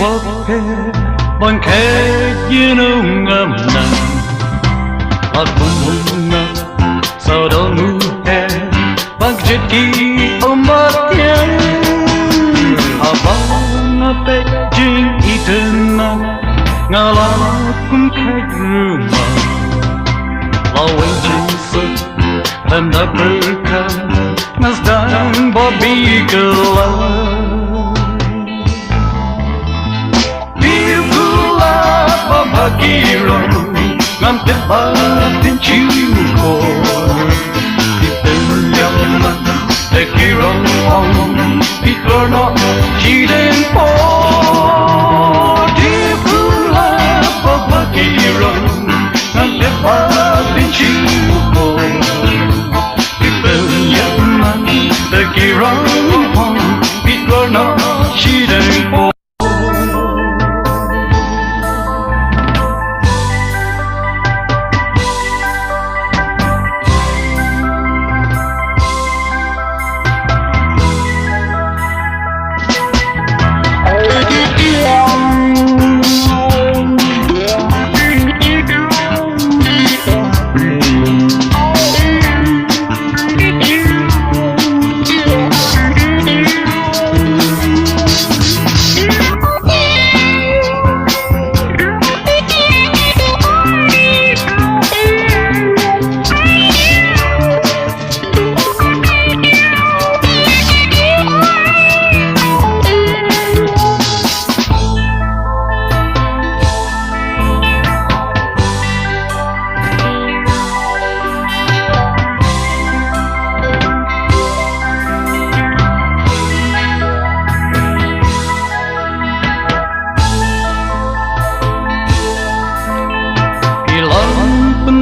bokeh bon khe yinu ngam nan a bunga sau đó nu he bang jet ki omatien a bang a pe jing iten na ngala kun khai ruma lawai jing and the burka nas dang bobby girl Tiew kulap babagiro ngam te ba tin chiu ko Tiew yaman te kirong ong Pikor chi den po Tiew kulap babagiro ngam te ba tin chiu ko The kirong hong Pikor chi den po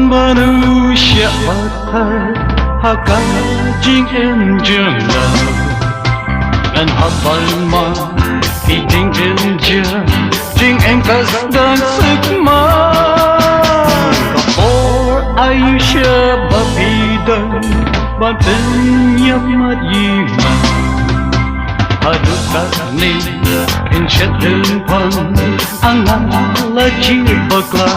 Manusia batar haka jing em jeng da and hapan ma ki jing je jing em kas dan sức ma for Aisha babidan ban tin yap mat yi ma aduk tak ni in chat den pan angan la chi bakla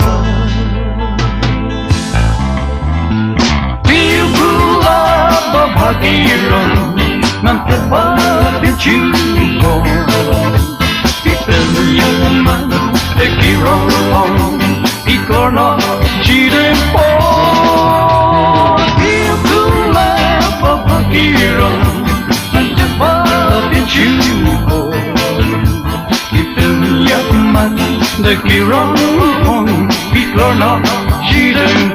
Bagirong ngam te ba tin chiu ko Pipen yaman te kirong hong Pikor chi den po Tiew kulap bagirong ngam te ba tin chiu ko Pipen yaman te kirong hong Pikor chi den